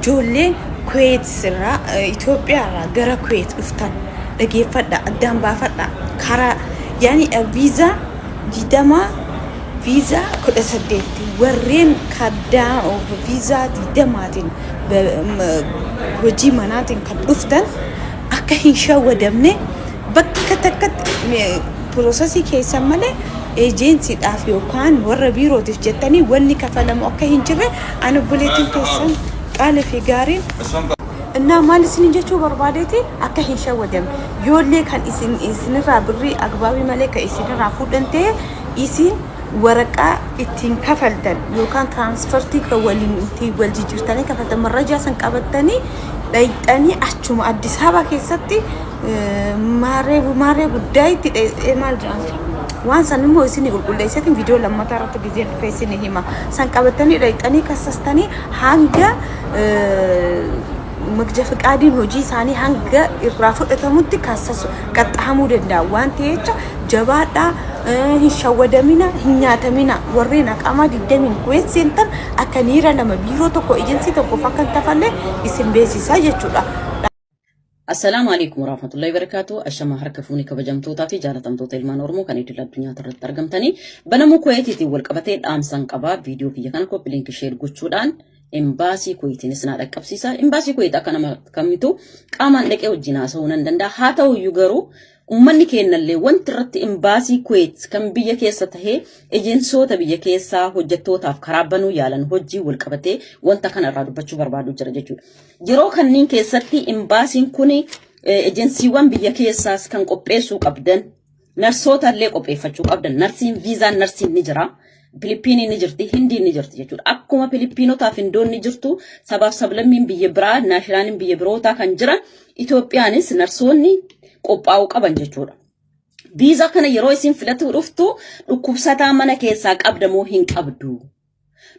ijoolleen Kuwait sirraa Itoophiyaa gara Kuwait dhuftan dhageeffadha addaan baafadha karaa yani visa didama visa 18 warreen kaddaa visa didamaatiin hojii manaatiin kan dhuftan akka hin shawwadamne bakka takkatti processii keessa malee agency dhaaf yookaan warra biirootiif jettanii wanni kafalamu akka hin jirre ana buleetiin keessan qaale fi gaariin እና ማለት እንጀቹ በርባዴቲ አካ ሂንሻ ወደም ዮሌ ካን ኢስንራ ብሪ አግባቢ መለከ ኢስንራ ፉደንቴ ኢሲን ወረቃ ኢቲን ከፈልተን ዮካን ትራንስፈርቲ ከወሊን ኢቲ ወልጂጅርታኔ ከፈልተ መረጃ ሰንቀበተኒ ዳይጣኒ አቹም አዲስ አበባ ከሰቲ ማሬ ጉዳይ ማል ጃንስ ዋንሳን ሞ ኢሲን ይጉልጉልይሰትን ቪዲዮ ለማታራት ጊዜ ፌሲን ሂማ ሰንቀበተኒ ዳይጣኒ ከሰስተኒ ሃንጋ مكجف قادين هوجي ساني هنگ الرافق تموت كاسس قطعمو دندا وانتيچ جبادا هشودمينا هنياتمينا ورينا قاما ددمين كويس سنتن اكنيرا لما بيرو تو كو ايجنسي تو فكن تفله اسم بيسي ساجچودا السلام عليكم ورحمة الله وبركاته أشما حركفوني كبجمتوتا في جالتمتوتا المان ورمو كان يدل الدنيا ترجمتني بنمو كويتي تي والقبتين آمسان قبا فيديو في يكان كو بلينك شير قوشودان إمباسي كويتي نسنا ركبسيسا إمباسي كويتا كان كميتو قامان لك أو جناسة ونندندا هاتو يغرو ummanni keenallee wanti irratti imbaasii Kuwait kan biyya keessa tahee ejensoota biyya keessa hojjettootaaf karaa banuu yaalan hojii wal qabatee wanta kana irraa dubbachuu barbaadu jira jechuudha. Yeroo kanniin keessatti imbaasiin kuni ejensiiwwan biyya keessaas kan qopheessuu qabdan narsoota illee qopheeffachuu qabdan narsiin viizaan narsiin ni jira. Filipiinii ni jirti, Hindii ni jirti jechuudha. Akkuma Filipiinotaaf Hindoon ni jirtu sabaaf sablammiin biyya biraa naashinaaliin biyya birootaa kan jiran Itoophiyaanis narsoonni qophaa'uu qaban jechuudha. Viizaa kana yeroo isin filatu dhuftu dhukkubsataa mana keessaa qabdamoo hin qabdu.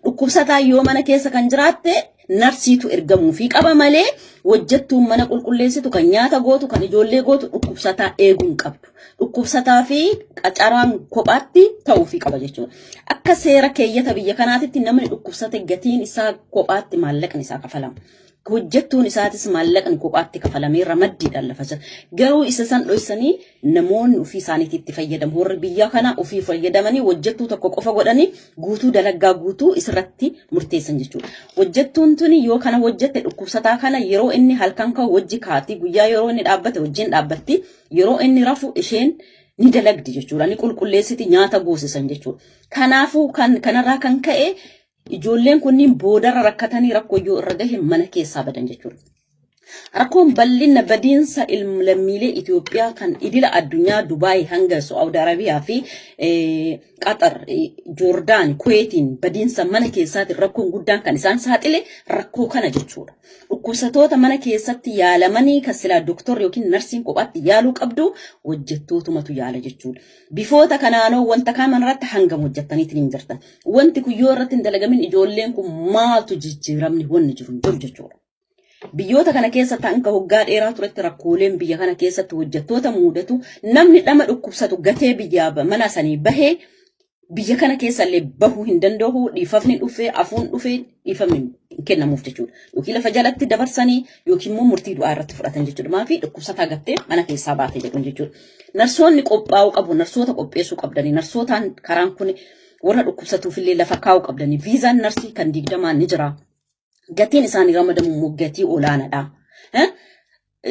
Dhukkubsataa yoo mana keessa kan jiraatte narsiitu ergamuu fi qaba malee hojjettuun mana qulqulleessitu kan nyaata gootu kan ijoollee gootu dhukkubsataa eeguun qabdu. Dhukkubsataa fi qacaraan kophaatti ta'uu fi qaba jechuudha. Akka seera keeyyata biyya kanaatitti namni dhukkubsate gatiin isaa kophaatti maallaqni isaa kafalama. Hojjettuun isaatis maallaqni kophaatti kafalamee ramaddiidhaan lafa jira. Garuu isa san dhoysanii namoonni ofii isaaniitti itti fayyadamu. Warri biyya kana ofii fayyadamanii hojjettuu tokko qofa godhanii guutuu dalagaa guutuu isirratti murteessan jechuudha. Hojjettuun tuni yoo kana hojjette dhukkubsataa kana yeroo inni halkan ka'u wajji kaati guyyaa yeroo inni dhaabbate wajjin dhaabbatti yeroo inni rafu isheen ni dalagdi jechuudha. Ni qulqulleessiti nyaata goosisan jechuudha. Kanaafuu kanarraa kan ka'e ijoolleen kunniin boodarra rakkatanii rakkoo yoo irra gahe mana keessaa badan jechuudha. Rakkoon bal'ina badiinsa lammiilee Itoophiyaa kan idila addunyaa Dubaay hanga Saudi Arabiyaa fi Qatar, Joordaan, Kuwaitiin badiinsa mana keessaatiin rakkoon guddaan kan isaan saaxile rakkoo kana jechuudha. Dhukkubsatoota mana keessatti yaalamanii kan silaa doktorri yookiin narsiin kophaatti yaaluu qabdu hojjettootumatu yaala jechuudha. Bifoota kanaanoo wanta kaaman irratti hangam hojjettaniitiin hin jirtan. Wanti kun yoo irratti hin dalagamin ijoolleen kun maaltu jijjiiramni wanni jiru hin jiru jechuudha. Biyyoota kana keessatti hanga waggaa dheeraa turetti rakkooleen biyya kana keessatti hojjettoota mudatu namni dhama dhukkubsatu gatee biyyaa mana sanii bahee biyya kana keessallee bahuu hin danda'u dhiifafni dhufee afuun dhufee dhiifamni kennamuuf jechuudha. Yookiin lafa jalatti dabarsanii yookiin immoo murtii du'aa irratti fudhatan jechuudha. Maafi dhukkubsataa gattee mana keessaa baatee jedhuun jechuudha. Narsoonni qophaa'uu qabu, narsoota qopheessuu qabdanii, narsootaan karaan kun warra dhukkubsatuufillee lafa kaa'uu qabdanii. Viizaan narsii kan 20 ni jira. Gatiin isaanii ramadamu gatii olaanaadha.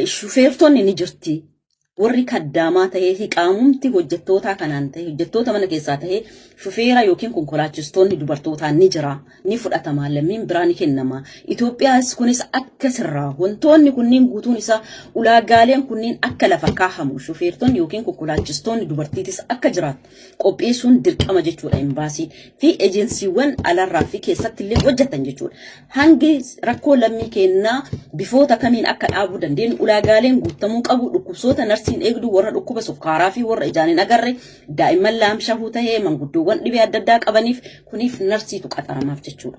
Shufeertonni ni jirti. Warri kaddaamaa ta'ee hiqaamumti hojjettoota kanaan ta'e hojjettoota mana keessaa ta'e shufeera yookiin konkolaachistoonni dubartootaa ni jira. Ni fudhatama lammiin biraa ni kennama. Itoophiyaas kunis akka sirraa wantoonni kunniin guutuun isaa ulaagaaleen kunniin akka lafa kaahamu shufeertonni yookiin konkolaachistoonni dubartiitis akka jiraatu qopheessuun dirqama jechuudha imbaasii fi ejensiiwwan alarraa fi keessatti illee hojjetan jechuudha. Hangi rakkoo lammii kennaa bifoota kamiin akka dhaabuu dandeenyu ulaagaaleen guutamuu qabu dhukkubsoota narsiin eegduu warra dhukkuba sukkaaraa fi warra ijaanin agarre daa'imman laamshahuu tahee manguddoowwan dhibee adda addaa qabaniif kuniif narsiitu qaxaramaaf jechuudha.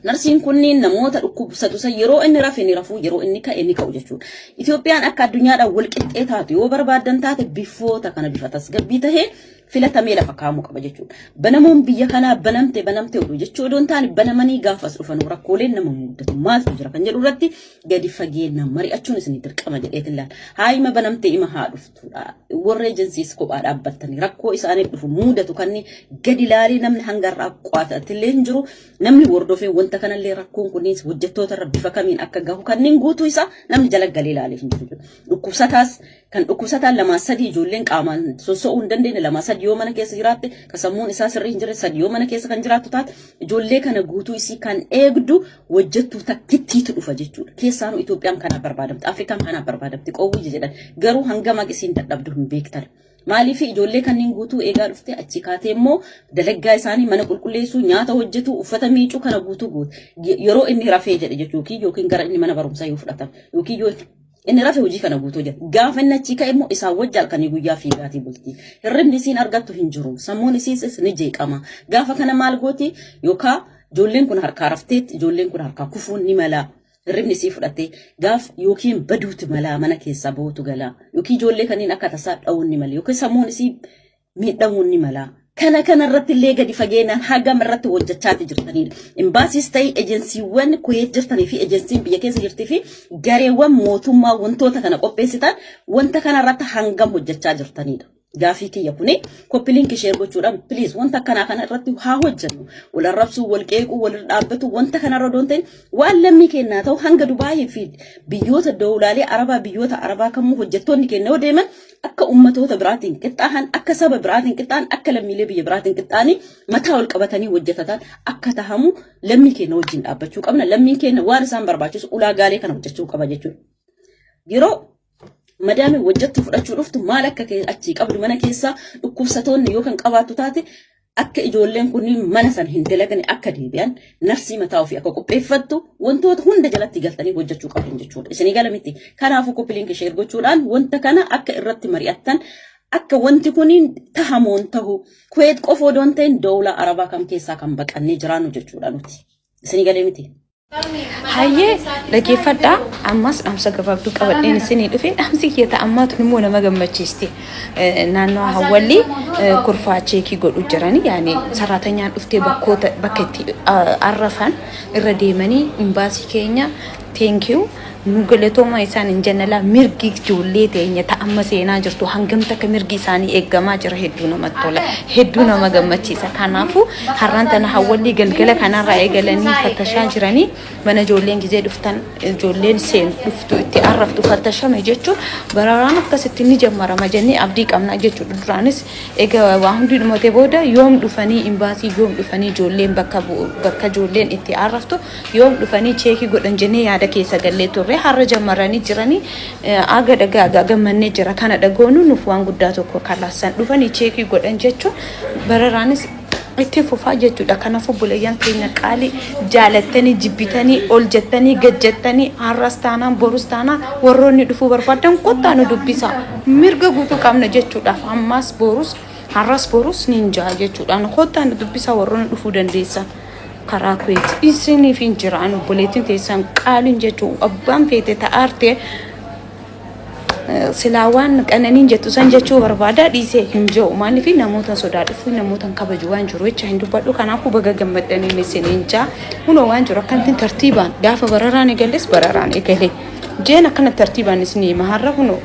Narsiin kunniin namoota dhukkubsatu yeroo inni rafe ni rafuu yeroo inni ka'e ni ka'u jechuudha. Itoophiyaan akka addunyaadhaan wal qixxee taatu yoo barbaadan taate bifoota kana bifa tasgabbii tahee filatamee lafa kaa'amuu qaba jechuudha. Banamuun biyya kanaa banamte oduu jechuu odoon taane banamanii gaafas dhufan rakkooleen nama mudatu maaltu jira kan jedhu irratti gadi fageenyaan mari'achuun isin dirqama jedheetiin laal. Haayima banamte ima haa dhuftudha. Warra ejensiis kophaa dhaabbatanii rakkoo isaanii dhufu mudatu kan gadi laalii namni hangarraa qo'atatillee hin jiru. Namni wordofee wanta kanallee rakkoon kunis hojjettoota irra bifa kamiin akka gahu kanneen guutuu isaa namni jala galee laalee hin jiru. Dhukkubsataas kan dhukkubsataan lama sadii ijoolleen qaamaan soso'uu hin dandeenye lama sadii yoo mana keessa jiraatte kasammuun isaa sirrii hin jirre sadii yoo mana keessa kan jiraattu taate ijoollee kana guutuu isii kan eegdu hojjettuu takkittiitu dhufa jechuudha. Keessaanuu Itoophiyaan kana barbaadamti Afrikaan kana barbaadamti qowwii jedhan garuu hanga maqisiin dadhabdu hin beektan. Maaliif ijoollee kanneen guutuu eegaa dhufte achi kaatee immoo dalaggaa isaanii mana qulqulleessuu nyaata hojjetu uffata miicuu kana guutuu goote yeroo inni rafee jedhe jechuudha yookiin gara inni mana barumsaa yoo fudhatan yookiin yoo inni rafee hojii kana guutuu jedhe gaafa inni achi ka'e immoo isaan wajjin halkanii guyyaa fiigaatii bulti hirribni isiin argattu hin jiru sammuun isiis ni jeeqama gaafa kana maal gooti yookaan ijoolleen kun harkaa rafteetti ijoolleen kun harkaa kufuun ni mala. Hirribni isii fudhattee gaaf yookiin baduuti mala mana keessaa bootu gala yookiin ijoollee kanneen akka tasaa dha'uun ni mala yookiin sammuun isii miidhamuun ni mala. Kana irratti illee gadi fageenyaan hagam irratti hojjechaati jirtanidha. Imbaasiis ta'ii ejensiiwwan Kuwait jirtanii fi ejensiin biyya keessa jirtii fi gareewwan mootummaa wantoota kana qopheessitan wanta kana irratti hangam hojjechaa jirtanidha. Gaafii kiyya kuni koppiliinki sheer gochuudhaan please wanta kana irratti haa hojjennu wal arrabsuu wal qeequu wal dhaabbatu wanta kana irra doon ta'in waan lammii kennaa ta'u hanga Dubaayii fi biyyoota dawlaalee Arabaa biyyoota Arabaa kamuu hojjettoonni kennaa deeman akka ummatoota biraatiin qixxaahan akka saba biraatiin qixxaahan akka lammiilee biyya biraatiin qixxaanii mataa wal qabatanii hojjetatan akka tahamu lammii kenna wajjin dhaabbachuu qabna lammiin kenna waan isaan barbaachisu ulaagaalee kana hojjechuu qaba jechuudha. Yeroo Madame wajjattu fudhachuu dhuftu maal akka achi qabdu mana keessa dhukkubsatoonni yoo kan qabaattu taate akka ijoolleen kunniin mana san hin dalagane akka deebi'an narsii mataa ofii akka qopheeffattu wantoota hunda jalatti galtanii hojjechuu qabdu jechuudha. Isinii galamiti. Kanaafuu koppiliinki sheer gochuudhaan wanta kana akka irratti mari'attan akka wanti kunniin tahamoon tahu Kuwait qofa odoon ta'in dawlaa Arabaa kam keessaa kan baqannee jiraannu jechuudha nuti. Isinii galamiti. Hayyee dhaggeeffadhaa ammas dhaamsa gabaabduu qabadheen isinii dhufe dhaamsi kiyya ammaatu immoo nama gammachiiste naannoo hawwalli kurfaa cheekii godhu jirani yaani saraatanyaan dhuftee bakka itti arrafan irra deemanii imbaasii keenya thank you nu galatooma isaan hin jannala mirgi ijoollee teenya ta'amma seenaa jirtu hangam takka mirgi isaanii eeggamaa jira hedduu namatti tola hedduu nama gammachiisa kanaafuu har'aan tana hawwalli galgala kanarraa eegalanii fattashaa jiranii mana ijoolleen gizee dhuftan ijoolleen seen dhuftu itti arraftu fattashame jechuun bararaan akkasitti ni jammarama jennee abdii qabna jechuudha duraanis egaa waa hundi dhumate booda yoom dhufanii imbaasii yoom dhufanii ijoolleen bakka ijoolleen itti arraftu yoom dhufanii cheekii godhan jennee yaada keessa gallee turre har'a jammaranii jiranii aga dhagaa gammannee jira kana dhagoonu nuuf waan guddaa tokko kalaasan dhufanii cheekii godhan jechuun bararaanis itti fufaa jechuudha. Kanaafuu buleeyyan keenya qaalii jaalattanii jibbitanii ol jettanii gajjattanii har'as taanaan borus taanaan warroonni dhufuu barbaadan kottaa nu dubbisa mirga guutuu qabna jechuudhaaf ammas borus har'as borus ninjaa jechuudhaan kottaa nu dubbisa warroonni dhufuu dandeessan. Karaa Kuwait isiniif hin jiraan buleetiin teessan qaaliin jechuun abbaan feete ta'aarte silaawwan qananiin jettu san jechuu barbaada dhiisee hin jiru maaliif namoota sodaadhuuf namoota kabaju waan jiru jecha hin dubbadhu kanaafuu baga gammadanii isiniin jaa hunoo waan jiru akkantiin tartiibaan gaafa bararaan eegales bararaan eegale jeen akkana tartiibaan isinii maharra hunoo